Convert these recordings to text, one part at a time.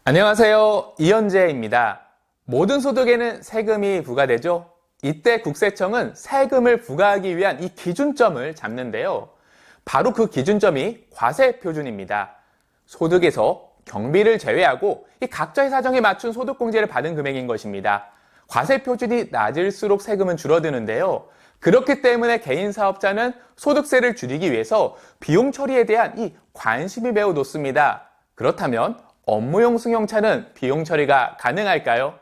안녕하세요. 이현재입니다. 모든 소득에는 세금이 부과되죠. 이때 국세청은 세금을 부과하기 위한 이 기준점을 잡는데요. 바로 그 기준점이 과세표준입니다. 소득에서 경비를 제외하고 이 각자의 사정에 맞춘 소득공제를 받은 금액인 것입니다. 과세표준이 낮을수록 세금은 줄어드는데요. 그렇기 때문에 개인 사업자는 소득세를 줄이기 위해서 비용 처리에 대한 이 관심이 매우 높습니다. 그렇다면 업무용 승용차는 비용 처리가 가능할까요?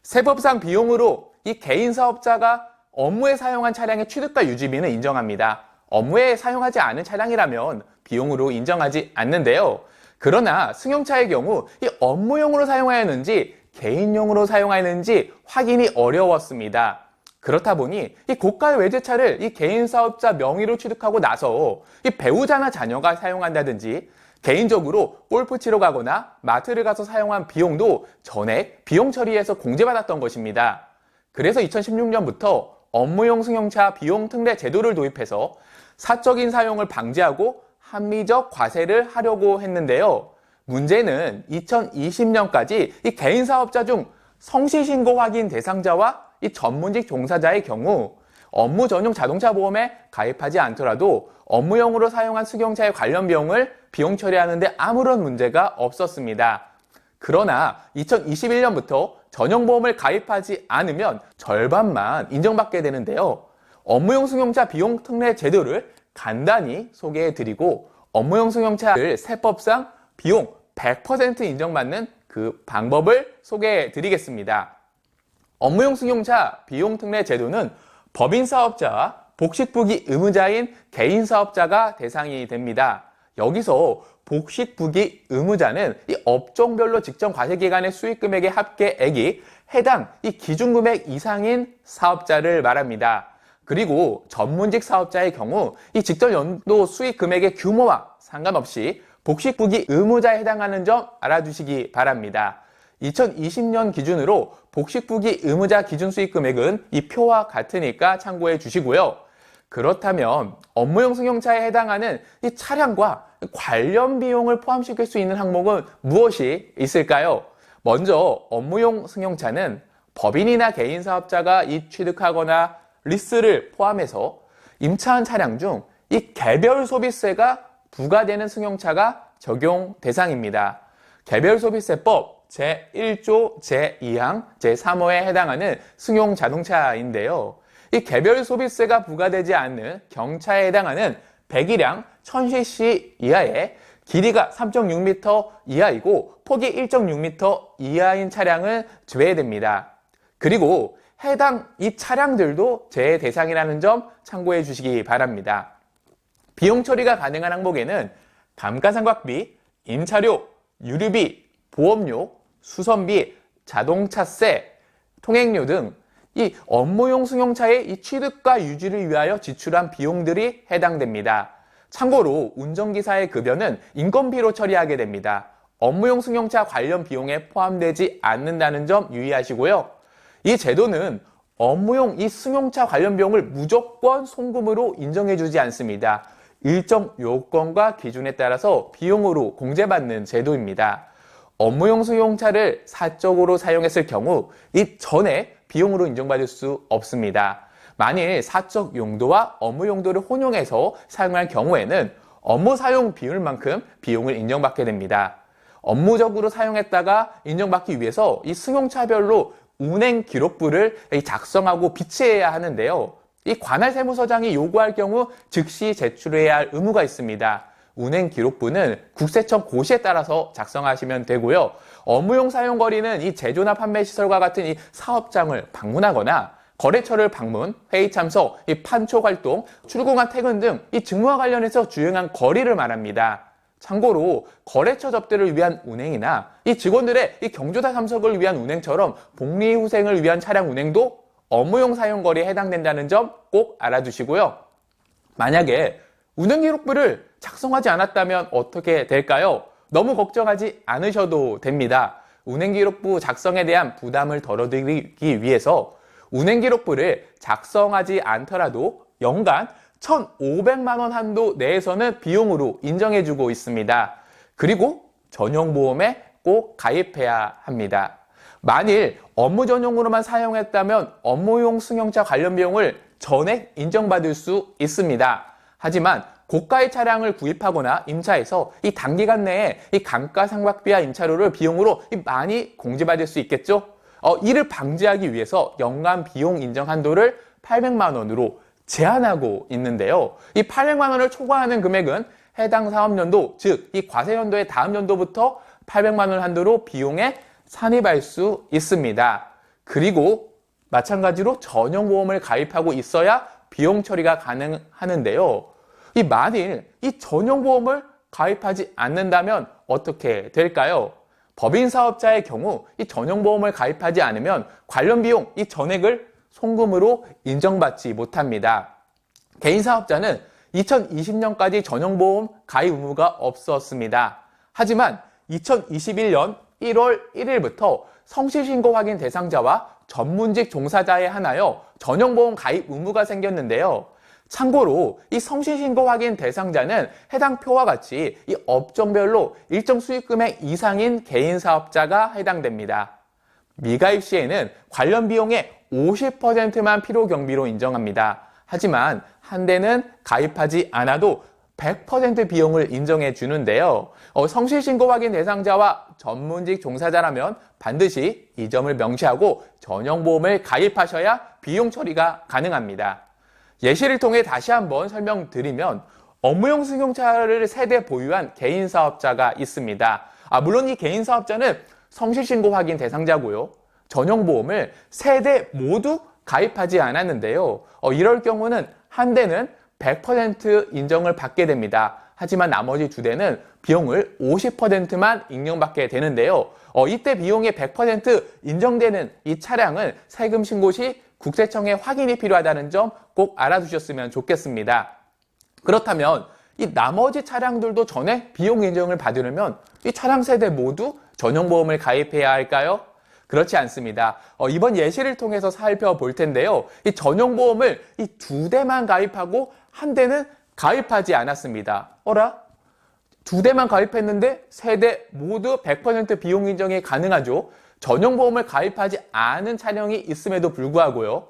세법상 비용으로 이 개인 사업자가 업무에 사용한 차량의 취득과 유지비는 인정합니다. 업무에 사용하지 않은 차량이라면 비용으로 인정하지 않는데요. 그러나 승용차의 경우 이 업무용으로 사용하였는지 개인용으로 사용하였는지 확인이 어려웠습니다. 그렇다 보니 이 고가의 외제차를 이 개인 사업자 명의로 취득하고 나서 이 배우자나 자녀가 사용한다든지 개인적으로 골프 치러 가거나 마트를 가서 사용한 비용도 전액 비용 처리해서 공제받았던 것입니다. 그래서 2016년부터 업무용 승용차 비용 특례 제도를 도입해서 사적인 사용을 방지하고 합리적 과세를 하려고 했는데요. 문제는 2020년까지 이 개인 사업자 중 성실신고 확인 대상자와 이 전문직 종사자의 경우 업무 전용 자동차 보험에 가입하지 않더라도 업무용으로 사용한 승용차의 관련 비용을 비용 처리하는데 아무런 문제가 없었습니다. 그러나 2021년부터 전용보험을 가입하지 않으면 절반만 인정받게 되는데요. 업무용 승용차 비용 특례 제도를 간단히 소개해드리고 업무용 승용차를 세법상 비용 100% 인정받는 그 방법을 소개해드리겠습니다. 업무용 승용차 비용 특례 제도는 법인 사업자와 복식부기 의무자인 개인 사업자가 대상이 됩니다. 여기서 복식부기 의무자는 이 업종별로 직전 과세기간의 수익금액의 합계액이 해당 이 기준금액 이상인 사업자를 말합니다. 그리고 전문직 사업자의 경우 이 직전 연도 수익금액의 규모와 상관없이 복식부기 의무자에 해당하는 점 알아두시기 바랍니다. 2020년 기준으로 복식부기 의무자 기준 수익금액은 이 표와 같으니까 참고해 주시고요. 그렇다면 업무용 승용차에 해당하는 이 차량과 관련 비용을 포함시킬 수 있는 항목은 무엇이 있을까요? 먼저 업무용 승용차는 법인이나 개인 사업자가 이 취득하거나 리스를 포함해서 임차한 차량 중 이 개별 소비세가 부과되는 승용차가 적용 대상입니다. 개별 소비세법 제1조 제2항 제3호에 해당하는 승용 자동차인데요. 이 개별 소비세가 부과되지 않는 경차에 해당하는 배기량 1000cc 이하의 길이가 3.6m 이하이고 폭이 1.6m 이하인 차량은 제외됩니다. 그리고 해당 이 차량들도 제외 대상이라는 점 참고해 주시기 바랍니다. 비용 처리가 가능한 항목에는 감가상각비, 임차료, 유류비, 보험료, 수선비, 자동차세, 통행료 등 이 업무용 승용차의 이 취득과 유지를 위하여 지출한 비용들이 해당됩니다. 참고로 운전기사의 급여는 인건비로 처리하게 됩니다. 업무용 승용차 관련 비용에 포함되지 않는다는 점 유의하시고요. 이 제도는 업무용 이 승용차 관련 비용을 무조건 송금으로 인정해주지 않습니다. 일정 요건과 기준에 따라서 비용으로 공제받는 제도입니다. 업무용 승용차를 사적으로 사용했을 경우 이 전에 비용으로 인정받을 수 없습니다. 만일 사적 용도와 업무 용도를 혼용해서 사용할 경우에는 업무 사용 비율만큼 비용을 인정받게 됩니다. 업무적으로 사용했다가 인정받기 위해서 이 승용차별로 운행 기록부를 작성하고 비치해야 하는데요. 이 관할 세무서장이 요구할 경우 즉시 제출해야 할 의무가 있습니다. 운행 기록부는 국세청 고시에 따라서 작성하시면 되고요. 업무용 사용 거리는 이 제조나 판매 시설과 같은 이 사업장을 방문하거나 거래처를 방문, 회의 참석, 이 판촉 활동, 출근과 퇴근 등 이 직무와 관련해서 주행한 거리를 말합니다. 참고로 거래처 접대를 위한 운행이나 이 직원들의 이 경조사 참석을 위한 운행처럼 복리후생을 위한 차량 운행도 업무용 사용 거리에 해당된다는 점 꼭 알아두시고요. 만약에 운행 기록부를 작성하지 않았다면 어떻게 될까요? 너무 걱정하지 않으셔도 됩니다. 운행 기록부 작성에 대한 부담을 덜어드리기 위해서 운행 기록부를 작성하지 않더라도 연간 1,500만 원 한도 내에서는 비용으로 인정해주고 있습니다. 그리고 전용보험에 꼭 가입해야 합니다. 만일 업무 전용으로만 사용했다면 업무용 승용차 관련 비용을 전액 인정받을 수 있습니다. 하지만 고가의 차량을 구입하거나 임차해서 이 단기간 내에 이 감가상각비와 임차료를 비용으로 많이 공제받을 수 있겠죠? 이를 방지하기 위해서 연간 비용 인정 한도를 800만 원으로 제한하고 있는데요. 이 800만 원을 초과하는 금액은 해당 사업연도, 즉 이 과세연도의 다음 연도부터 800만 원 한도로 비용에 산입할 수 있습니다. 그리고 마찬가지로 전용보험을 가입하고 있어야 비용 처리가 가능하는데요. 만일 이 전용보험을 가입하지 않는다면 어떻게 될까요? 법인 사업자의 경우 이 전용보험을 가입하지 않으면 관련 비용 이 전액을 송금으로 인정받지 못합니다. 개인 사업자는 2020년까지 전용보험 가입 의무가 없었습니다. 하지만 2021년 1월 1일부터 성실신고 확인 대상자와 전문직 종사자에 한하여 전용보험 가입 의무가 생겼는데요. 참고로 이 성실신고 확인 대상자는 해당 표와 같이 이 업종별로 일정 수익금액 이상인 개인 사업자가 해당됩니다. 미가입 시에는 관련 비용의 50%만 필요 경비로 인정합니다. 하지만 한대는 가입하지 않아도 100% 비용을 인정해 주는데요. 성실신고 확인 대상자와 전문직 종사자라면 반드시 이 점을 명시하고 전용보험을 가입하셔야 비용 처리가 가능합니다. 예시를 통해 다시 한번 설명드리면 업무용 승용차를 세대 보유한 개인 사업자가 있습니다. 물론 이 개인 사업자는 성실신고 확인 대상자고요. 전용보험을 세대 모두 가입하지 않았는데요. 이럴 경우는 한 대는 100% 인정을 받게 됩니다. 하지만 나머지 두 대는 비용을 50%만 인정받게 되는데요. 이때 비용의 100% 인정되는 이 차량은 세금 신고 시 국세청에 확인이 필요하다는 점 꼭 알아두셨으면 좋겠습니다. 그렇다면 이 나머지 차량들도 전액 비용 인정을 받으려면 이 차량 세대 모두 전용보험을 가입해야 할까요? 그렇지 않습니다. 이번 예시를 통해서 살펴볼 텐데요. 이 전용보험을 이 두 대만 가입하고 한 대는 가입하지 않았습니다. 두 대만 가입했는데 세 대 모두 100% 비용 인정이 가능하죠. 전용보험을 가입하지 않은 차량이 있음에도 불구하고요.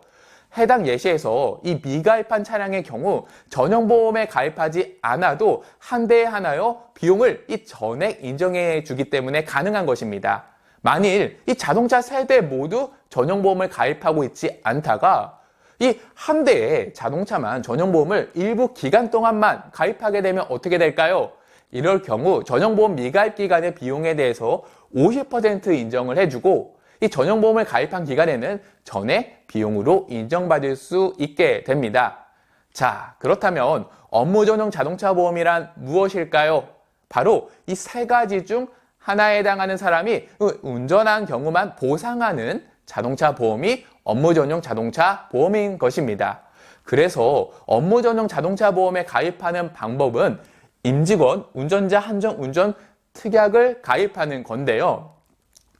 해당 예시에서 이 미가입한 차량의 경우 전용보험에 가입하지 않아도 한 대에 한하여 비용을 이 전액 인정해 주기 때문에 가능한 것입니다. 만일 이 자동차 세 대 모두 전용보험을 가입하고 있지 않다가 이 한 대의 자동차만 전용보험을 일부 기간 동안만 가입하게 되면 어떻게 될까요? 이럴 경우 전용보험 미가입 기간의 비용에 대해서 50% 인정을 해주고 이 전용보험을 가입한 기간에는 전액 비용으로 인정받을 수 있게 됩니다. 자, 그렇다면 업무 전용 자동차 보험이란 무엇일까요? 바로 이 세 가지 중 하나에 해당하는 사람이 운전한 경우만 보상하는 자동차 보험이 업무 전용 자동차 보험인 것입니다. 그래서 업무 전용 자동차 보험에 가입하는 방법은 임직원, 운전자 한정 운전 특약을 가입하는 건데요.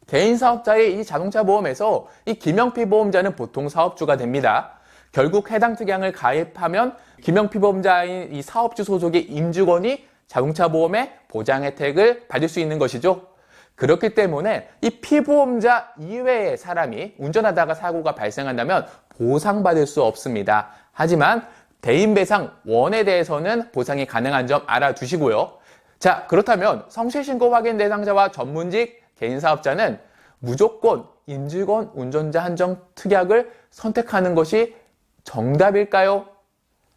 개인 사업자의 이 자동차 보험에서 이 김영피 보험자는 보통 사업주가 됩니다. 결국 해당 특약을 가입하면 김영피 보험자인 이 사업주 소속의 임직원이 자동차 보험의 보장 혜택을 받을 수 있는 것이죠. 그렇기 때문에 이 피보험자 이외의 사람이 운전하다가 사고가 발생한다면 보상받을 수 없습니다. 하지만 대인배상 원에 대해서는 보상이 가능한 점 알아두시고요. 자, 그렇다면 성실신고 확인 대상자와 전문직 개인 사업자는 무조건 임직원 운전자 한정 특약을 선택하는 것이 정답일까요?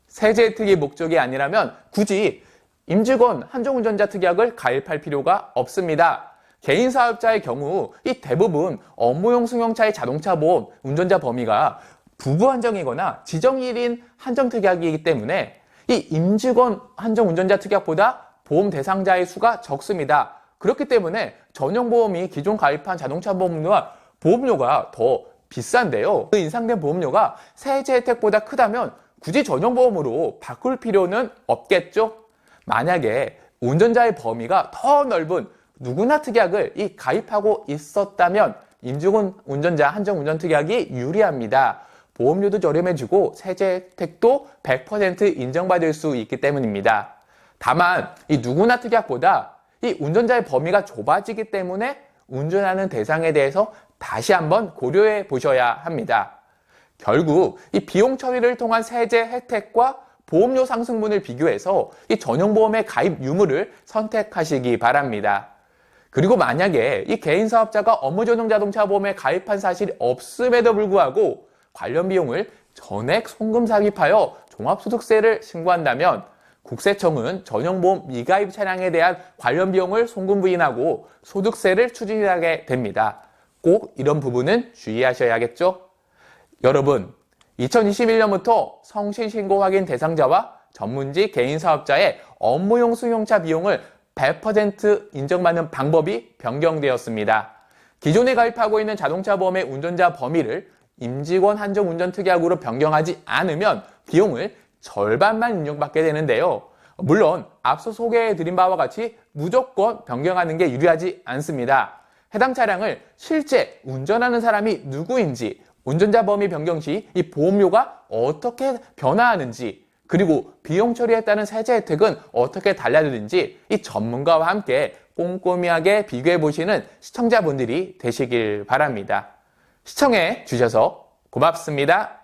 세제 혜택이 목적이 아니라면 굳이 임직원 한정 운전자 특약을 가입할 필요가 없습니다. 개인 사업자의 경우 이 대부분 업무용 승용차의 자동차 보험 운전자 범위가 부부 한정이거나 지정 1인 한정 특약이기 때문에 이 임직원 한정 운전자 특약보다 보험 대상자의 수가 적습니다. 그렇기 때문에 전용보험이 기존 가입한 자동차 보험료와 보험료가 더 비싼데요. 그 인상된 보험료가 세제 혜택보다 크다면 굳이 전용보험으로 바꿀 필요는 없겠죠? 만약에 운전자의 범위가 더 넓은 누구나 특약을 가입하고 있었다면 임직원 운전자 한정 운전 특약이 유리합니다. 보험료도 저렴해지고 세제 혜택도 100% 인정받을 수 있기 때문입니다. 다만 이 누구나 특약보다 이 운전자의 범위가 좁아지기 때문에 운전하는 대상에 대해서 다시 한번 고려해 보셔야 합니다. 결국 이 비용 처리를 통한 세제 혜택과 보험료 상승분을 비교해서 이 전용보험의 가입 유무를 선택하시기 바랍니다. 그리고 만약에 이 개인 사업자가 업무 전용 자동차 보험에 가입한 사실이 없음에도 불구하고 관련 비용을 전액 송금 삭입하여 종합소득세를 신고한다면 국세청은 전용보험 미가입 차량에 대한 관련 비용을 송금 부인하고 소득세를 추징하게 됩니다. 꼭 이런 부분은 주의하셔야겠죠? 여러분, 2021년부터 성실신고 확인 대상자와 전문직 개인 사업자의 업무용 승용차 비용을 100% 인정받는 방법이 변경되었습니다. 기존에 가입하고 있는 자동차 보험의 운전자 범위를 임직원 한정 운전 특약으로 변경하지 않으면 비용을 절반만 인정받게 되는데요. 물론 앞서 소개해드린 바와 같이 무조건 변경하는 게 유리하지 않습니다. 해당 차량을 실제 운전하는 사람이 누구인지, 운전자 범위 변경 시 이 보험료가 어떻게 변화하는지, 그리고 비용 처리에 따른 세제 혜택은 어떻게 달라지는지 이 전문가와 함께 꼼꼼하게 비교해 보시는 시청자분들이 되시길 바랍니다. 시청해 주셔서 고맙습니다.